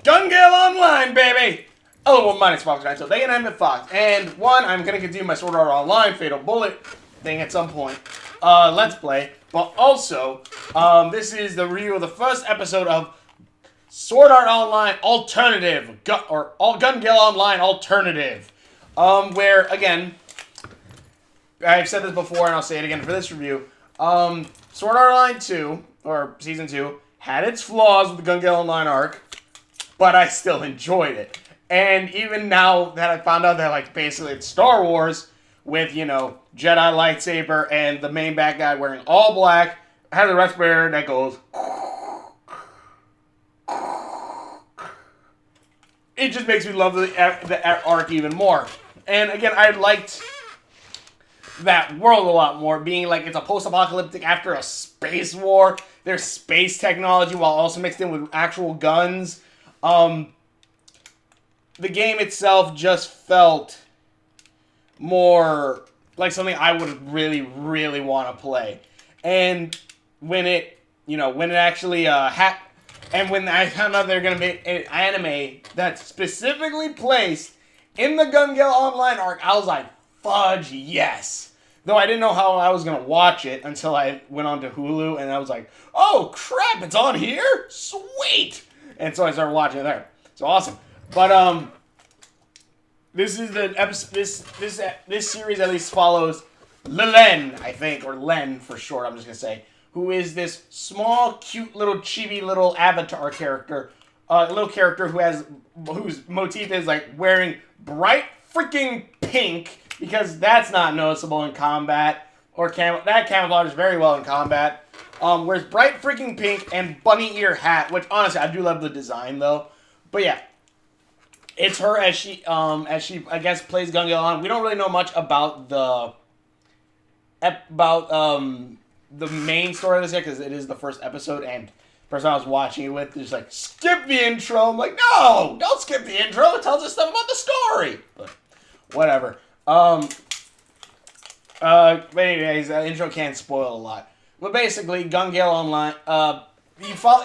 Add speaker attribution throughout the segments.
Speaker 1: Gun Gale Online, baby! Hello, my name is Fox, so they can end at Fox. And I'm going to continue my Sword Art Online Fatal Bullet thing at some point. Let's play. But also, this is the review of the first episode of Sword Art Online Alternative, Gun Gale Online Alternative. Where, again, I've said this before and I'll say it again for this review. Sword Art Online 2, or Season 2, had its flaws with the Gun Gale Online arc, but I still enjoyed it. And even now that I found out that, like, basically it's Star Wars with, you know, Jedi lightsaber and the main bad guy wearing all black, has a respirator that goes... It just makes me love the arc even more. And again, I liked that world a lot more, being like it's a post-apocalyptic after a space war. There's space technology while also mixed in with actual guns. The game itself just felt more like something I would really, really want to play. And when it, actually and when I found out they're going to make an anime that's specifically placed in the Gun Gale Online arc, I was like, fudge, yes. Though I didn't know how I was going to watch it until I went on to Hulu, and I was like, oh, crap, it's on here? Sweet! And so I started watching it there. So awesome. But, this is the episode, this series at least follows Len, I think, or Len for short, I'm just going to say, who is this small, cute, little, chibi little avatar character, a little character whose motif is, like, wearing bright freaking pink, because that's not noticeable in combat, or that camouflages very well in combat. Wears bright freaking pink and bunny ear hat, which honestly I do love the design though. But yeah, it's her as she I guess plays Gun Gale on. We don't really know much about the main story of this yet because it is the first episode, and the person I was watching it with is like, skip the intro. I'm like, no, don't skip the intro. It tells us stuff about the story. But whatever. But anyways, the intro can't spoil a lot. But basically, Gun Gale Online,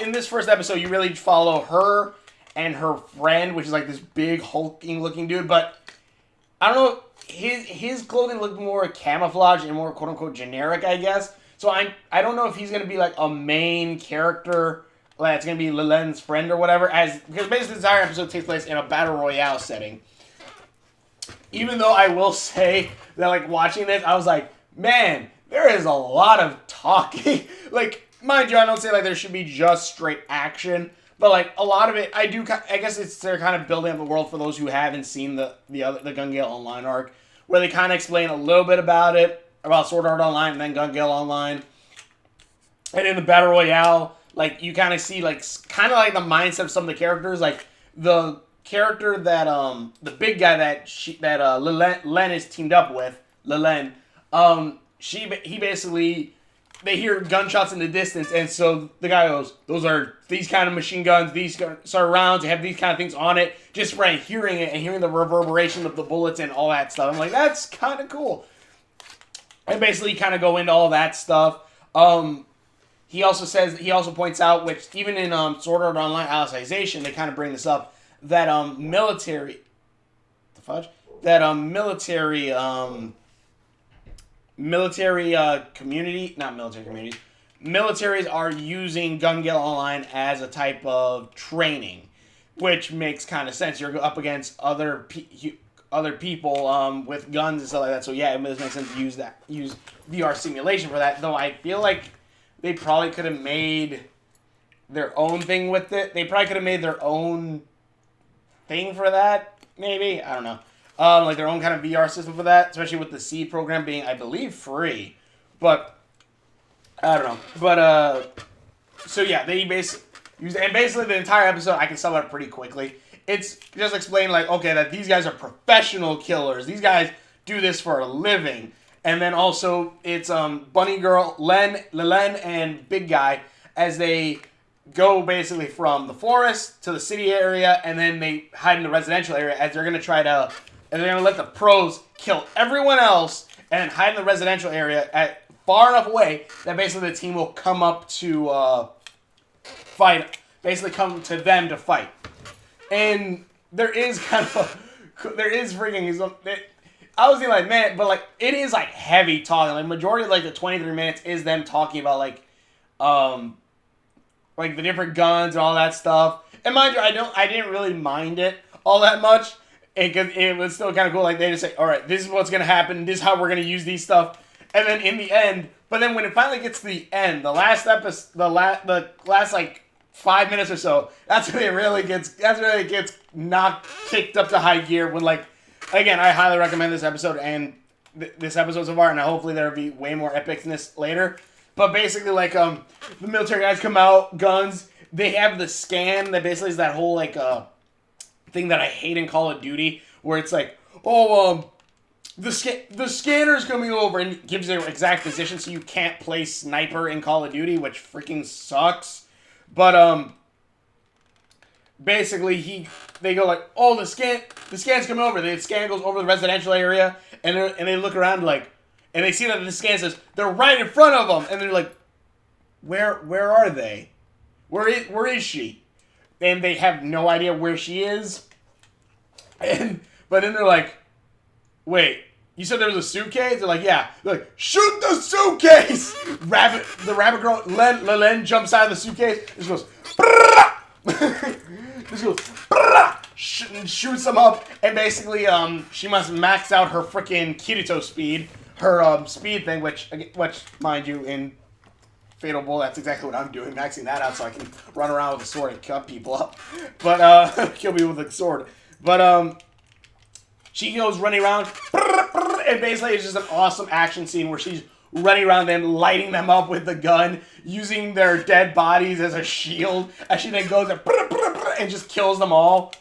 Speaker 1: in this first episode, you really follow her and her friend, which is like this big hulking looking dude, but I don't know, his clothing looked more camouflage and more quote unquote generic, I guess. So I don't know if he's gonna be like a main character, like it's gonna be Lelen's friend or whatever, because basically this entire episode takes place in a battle royale setting. Even though I will say that, like, watching this, I was like, man, there is a lot of talking. Like, mind you, I don't say, like, there should be just straight action. But, like, a lot of it, I guess they're kind of building up the world for those who haven't seen the Gun Gale Online arc, where they kind of explain a little bit about it, about Sword Art Online and then Gun Gale Online. And in the Battle Royale, like, you kind of see, like, kind of like the mindset of some of the characters. Like, the character that the big guy that Len is teamed up with, Len, he basically, they hear gunshots in the distance, and so the guy goes, those are these kind of machine guns, these are rounds, they have these kind of things on it, just by hearing it and hearing the reverberation of the bullets and all that stuff. I'm like, that's kind of cool. And basically kind of go into all that stuff. He also points out, which even in Sword Art Online Alicization, they kind of bring this up, that military militaries are using Gun Gale Online as a type of training, which makes kind of sense. You're up against other people with guns and stuff like that. So yeah, it makes sense to use VR simulation for that. Though I feel like they probably could have made their own thing with it. They probably could have made their own thing for that, maybe? I don't know. Like their own kind of VR system for that, especially with the Seed program being, I believe, free. But, I don't know. But, so yeah, they basically the entire episode, I can sum it up pretty quickly. It's just explaining, like, okay, that these guys are professional killers. These guys do this for a living. And then also, it's Bunny Girl, Len, and Big Guy, as they go basically from the forest to the city area, and then they hide in the residential area as they're going to let the pros kill everyone else and hide in the residential area at far enough away that basically the team will come up to fight, basically come to them to fight. And there is kind of there is freaking I was thinking like, man, but like it is like heavy talking. Like majority of like the 23 minutes is them talking about like the different guns and all that stuff. And mind you, I didn't really mind it all that much because it was still kind of cool. Like they just say, all right, this is what's gonna happen. This is how we're gonna use these stuff. And then in the end, but then when it finally gets to the end, the last episode, the last like 5 minutes or so, that's when it really gets knocked kicked up to high gear. When like again, I highly recommend this episode and this episode so far, and hopefully there'll be way more epicness later. But basically, like the military guys come out, guns. They have the scan that basically is that whole like thing that I hate in Call of Duty, where it's like, oh the scanner's coming over and gives their exact position, so you can't play sniper in Call of Duty, which freaking sucks. But basically they go like, oh the scan's coming over. The scan goes over the residential area, and they look around like, and they see that the scan says they're right in front of them, and they're like, where are they? Where is she? And they have no idea where she is. But then they're like, wait, you said there was a suitcase? They're like, yeah. They're like, shoot the suitcase! The rabbit girl, Len jumps out of the suitcase. Just goes, just goes, and shoots them up. And basically, she must max out her freaking Kirito speed. Her speed thing, which, mind you, in Fatal Blow, that's exactly what I'm doing, maxing that out so I can run around with a sword and cut people up. But, kill people with a sword. But, she goes running around, and basically it's just an awesome action scene where she's running around them, lighting them up with the gun, using their dead bodies as a shield, as she then goes and just kills them all.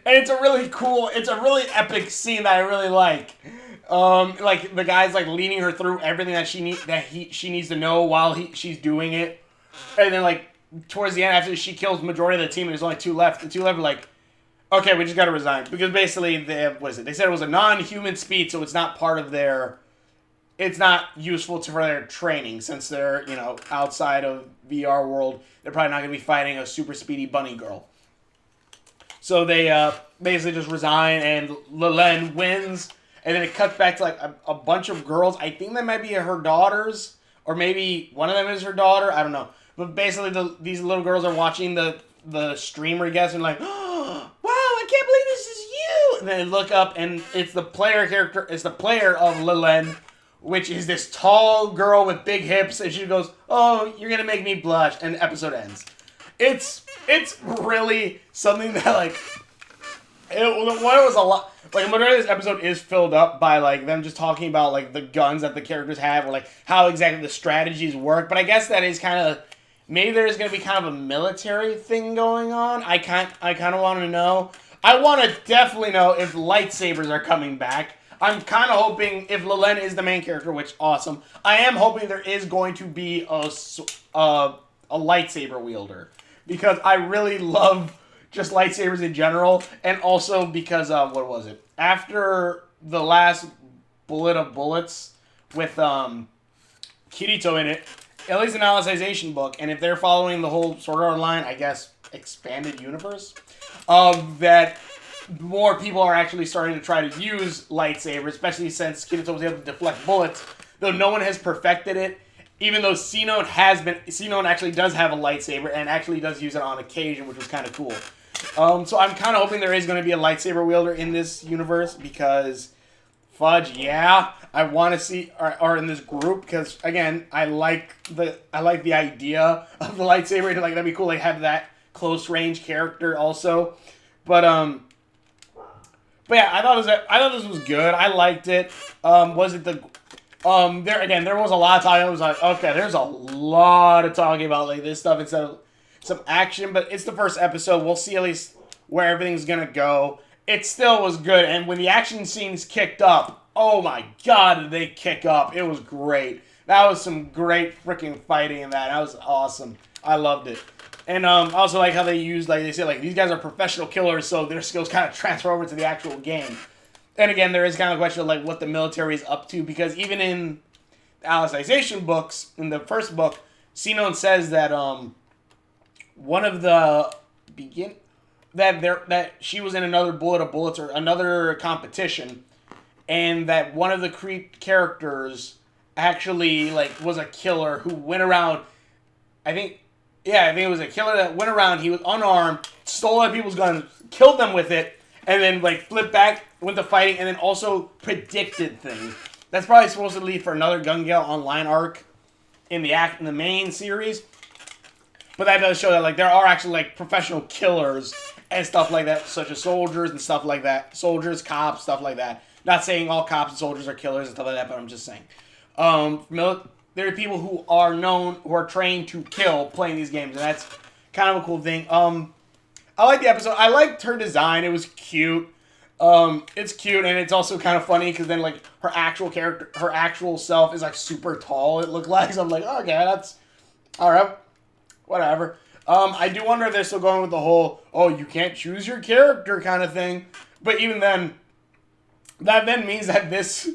Speaker 1: And it's a really epic scene that I really like. Like the guy's like leading her through everything that she needs to know while she's doing it, and then like towards the end after she kills majority of the team and there's only two left. The two left are like, okay, we just gotta resign because basically they said it was a non-human speed, so it's not part of their, it's not useful for their training since they're outside of VR world. They're probably not gonna be fighting a super speedy bunny girl. So they basically just resign and Lelen wins. And then it cuts back to like a bunch of girls. I think that might be her daughters, or maybe one of them is her daughter. I don't know. But basically, these little girls are watching the streamer, I guess, and like, oh, wow, I can't believe this is you. And then they look up, and it's the player character. It's the player of Lelen, which is this tall girl with big hips, and she goes, "Oh, you're gonna make me blush," and the episode ends. It's really something that like it was a lot. Like, majority of this episode is filled up by, like, them just talking about, like, the guns that the characters have or, like, how exactly the strategies work. But I guess that is kind of, maybe there's going to be kind of a military thing going on. I kind of want to know. I want to definitely know if lightsabers are coming back. I'm kind of hoping, if Lelen is the main character, which, awesome, I am hoping there is going to be a lightsaber wielder. Because I really love just lightsabers in general, and also because, what was it? After the last bullet of bullets with Kirito in it, at least an Alicization book, and if they're following the whole Sword Art Online, I guess, expanded universe, that more people are actually starting to try to use lightsabers, especially since Kirito was able to deflect bullets, though no one has perfected it, even though Sinone actually does have a lightsaber, and actually does use it on occasion, which was kind of cool. So I'm kind of hoping there is going to be a lightsaber wielder in this universe because, fudge, yeah, I want to see, or in this group because again, I like the idea of the lightsaber. And, like, that'd be cool. Like, have that close range character also, but yeah, I thought this was good. I liked it. Was it the there was a lot of talking. I was like, okay, there's a lot of talking about like this stuff instead of some action, but it's the first episode. We'll see at least where everything's gonna go. It still was good, and when the action scenes kicked up, oh my god, did they kick up. It was great. That was some great freaking fighting in that. That was awesome. I loved it. And I also like how they used, like they said, like these guys are professional killers, so their skills kind of transfer over to the actual game. And again, there is kind of a question of like what the military is up to, because even in the Alicization books, in the first book, Sinone says that one of the that she was in another Bullet of Bullets or another competition, and that one of the characters actually like was a killer who went around. I think it was a killer that went around. He was unarmed, stole other people's guns, killed them with it, and then like flipped back, went to fighting, and then also predicted things. That's probably supposed to lead for another Gun Gale Online arc in the main series. But that does show that like there are actually like professional killers and stuff like that, such as soldiers and stuff like that. Soldiers, cops, stuff like that. Not saying all cops and soldiers are killers and stuff like that, but I'm just saying. There are people who are known, who are trained to kill playing these games, and that's kind of a cool thing. I like the episode. I liked her design. It was cute. It's cute, and it's also kind of funny because then like her actual character, her actual self is like super tall. It looked like, so I'm like, okay, that's all right, whatever. I do wonder if they're still going with the whole, oh, you can't choose your character kind of thing. But even then, that then means that this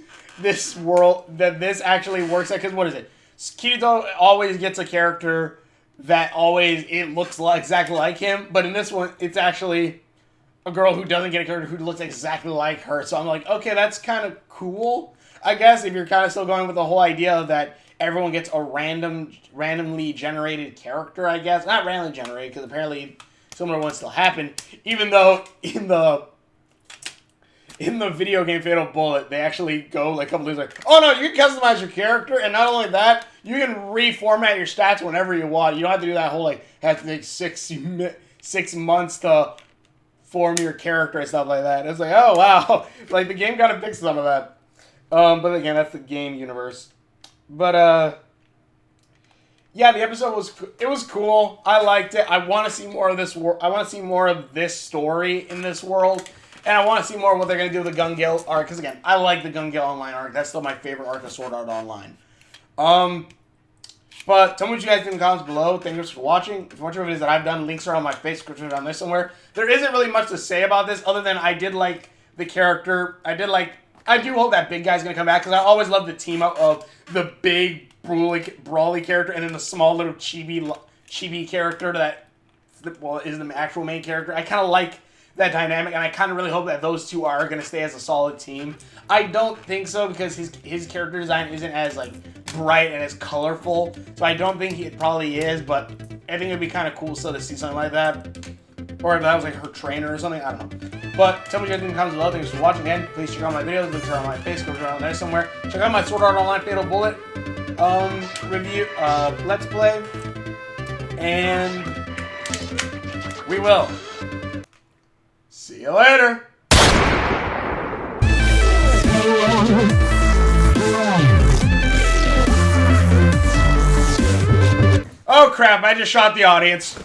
Speaker 1: actually works out, because what is it? Kirito always gets a character that it looks exactly like him, but in this one, it's actually a girl who doesn't get a character who looks exactly like her. So I'm like, okay, that's kind of cool, I guess, if you're kind of still going with the whole idea that everyone gets a randomly generated character, I guess. Not randomly generated, because apparently similar ones still happen, even though in the video game Fatal Bullet, they actually go like a couple things like, oh no, you can customize your character, and not only that, you can reformat your stats whenever you want. You don't have to do that whole like have to take 6 months to form your character and stuff like that. It's like, oh wow, like the game kind of fixed some of that. But again, that's the game universe. But yeah, the episode was cool. I liked it. I want to see more of this. I want to see more of this story in this world. And I want to see more of what they're going to do with the Gun Gale arc. Because, again, I like the Gun Gale Online arc. That's still my favorite arc of Sword Art Online. But tell me what you guys think in the comments below. Thank you for watching. If you're watching videos that I've done, links are on my Facebook description down there somewhere. There isn't really much to say about this other than I did like the character. I do hope that big guy's going to come back. Because I always love the team up of the big, brawly character and then the small little chibi character that is the actual main character. I kind of like that dynamic, and I kind of really hope that those two are going to stay as a solid team. I don't think so, because his character design isn't as like bright and as colorful, so I don't think it probably is, but I think it'd be kind of cool still to see something like that, or if that was like her trainer or something, I don't know. But tell me what you guys think in the comments below. Thanks for watching again. Please check out my videos, links are on my Facebook, around there somewhere. Check out my Sword Art Online Fatal Bullet review, let's play, and we will see you later. Oh crap, I just shot the audience.